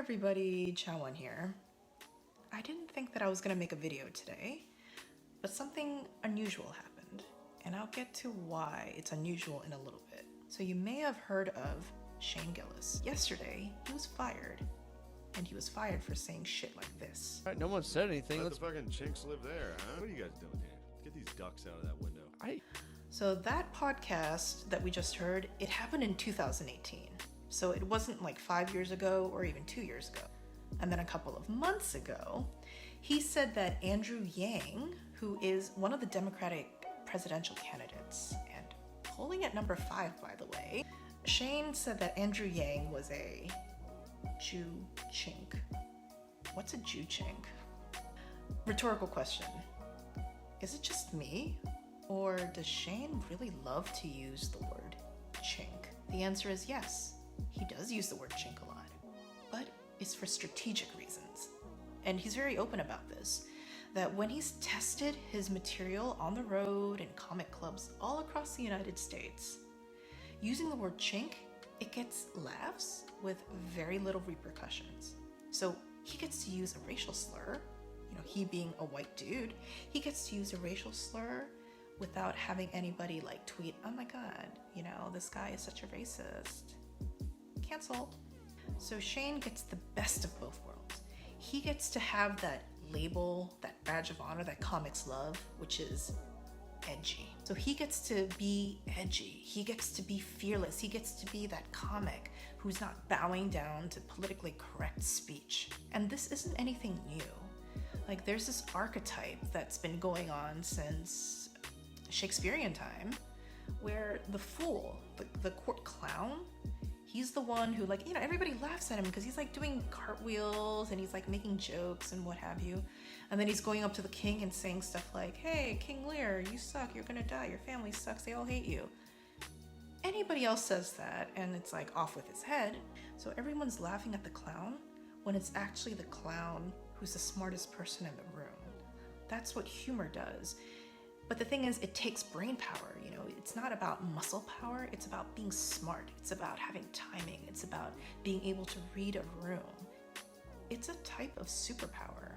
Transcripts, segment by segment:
everybody, Chawan here. I didn't think that I was gonna make a video today, but something unusual happened, and I'll get to why it's unusual in a little bit. So you may have heard of Shane Gillis. Yesterday, he was fired, and he was fired for saying shit like this. All right, no one said anything. Let the fucking chinks live there, huh? What are you guys doing here? Get these ducks out of that window. So that podcast that we just heard, it happened in 2018. So it wasn't like 5 years ago or even 2 years ago. And then a couple of months ago, he said that Andrew Yang, who is one of the Democratic presidential candidates and polling at number 5, by the way, Shane said that Andrew Yang was a Jew chink. What's a Jew chink? Rhetorical question. Is it just me? Or does Shane really love to use the word chink? The answer is yes. He does use the word chink a lot, but it's for strategic reasons. And he's very open about this, that when he's tested his material on the road in comic clubs all across the United States, using the word chink, it gets laughs with very little repercussions. So he gets to use a racial slur, he being a white dude, he gets to use a racial slur without having anybody like tweet, oh my god, this guy is such a racist. Canceled. So Shane gets the best of both worlds. He gets to have that label, that badge of honor that comics love, which is edgy. So he gets to be edgy. He gets to be fearless. He gets to be that comic who's not bowing down to politically correct speech. And this isn't anything new. Like, there's this archetype that's been going on since Shakespearean time, where the fool, the court clown, he's the one who, everybody laughs at him because he's doing cartwheels and he's making jokes and what have you. And then he's going up to the king and saying stuff like, hey, King Lear, you suck, you're gonna die, your family sucks, they all hate you. Anybody else says that and it's off with his head. So everyone's laughing at the clown when it's actually the clown who's the smartest person in the room. That's what humor does. But the thing is, it takes brain power, it's not about muscle power, it's about being smart, it's about having timing, it's about being able to read a room. It's a type of superpower.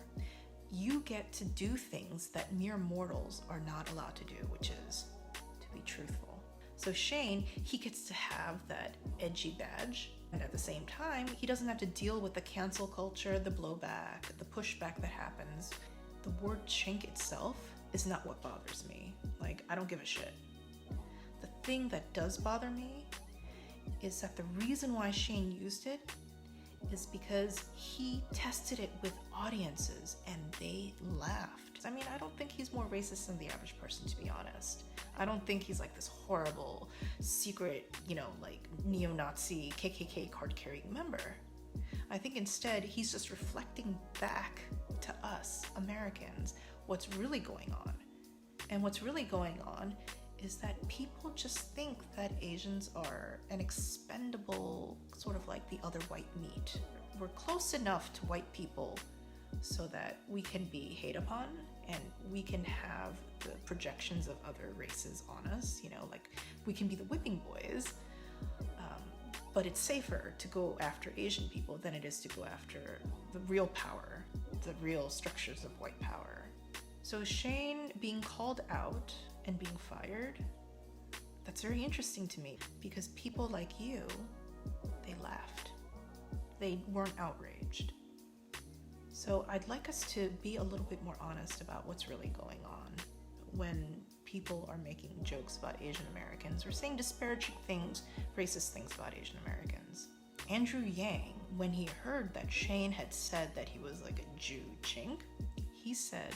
You get to do things that mere mortals are not allowed to do, which is to be truthful. So Shane, he gets to have that edgy badge, and at the same time, he doesn't have to deal with the cancel culture, the blowback, the pushback that happens. The word chink itself is not what bothers me. I don't give a shit. The thing that does bother me is that the reason why Shane used it is because he tested it with audiences and they laughed. I don't think he's more racist than the average person, to be honest. I don't think he's this horrible, secret, neo-Nazi KKK card-carrying member. I think instead he's just reflecting back to us, Americans, what's really going on. And what's really going on is that people just think that Asians are an expendable, sort of like the other white meat. We're close enough to white people so that we can be hate upon and we can have the projections of other races on us, we can be the whipping boys. But it's safer to go after Asian people than it is to go after the real power, the real structures of white power. So Shane being called out and being fired, that's very interesting to me because people like you, they laughed. They weren't outraged. So I'd like us to be a little bit more honest about what's really going on when people are making jokes about Asian Americans or saying disparaging things, racist things about Asian Americans. Andrew Yang, when he heard that Shane had said that he was a Jew chink, he said,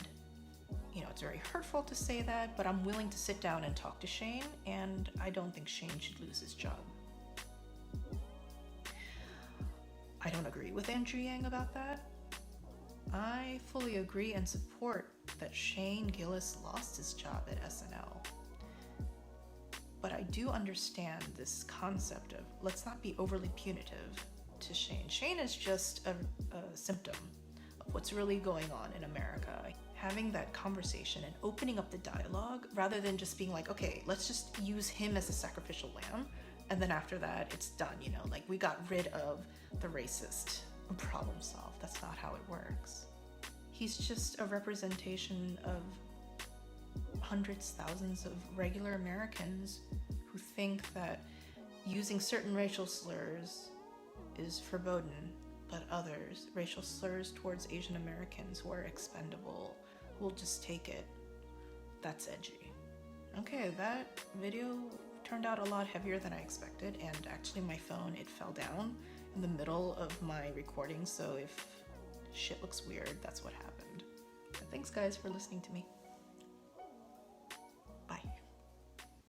it's very hurtful to say that, but I'm willing to sit down and talk to Shane, and I don't think Shane should lose his job. I don't agree with Andrew Yang about that. I fully agree and support that Shane Gillis lost his job at SNL. But I do understand this concept of let's not be overly punitive to Shane. Shane is just a symptom of what's really going on in America. Having that conversation and opening up the dialogue rather than just being okay, let's just use him as a sacrificial lamb and then after that it's done, we got rid of the racist problem solve. That's not how it works. He's just a representation of hundreds, thousands of regular Americans who think that using certain racial slurs is forbidden, but others, racial slurs towards Asian Americans who are expendable, will just take it. That's edgy. Okay, that video turned out a lot heavier than I expected, and actually my phone, it fell down in the middle of my recording, so if shit looks weird, that's what happened. But thanks guys for listening to me.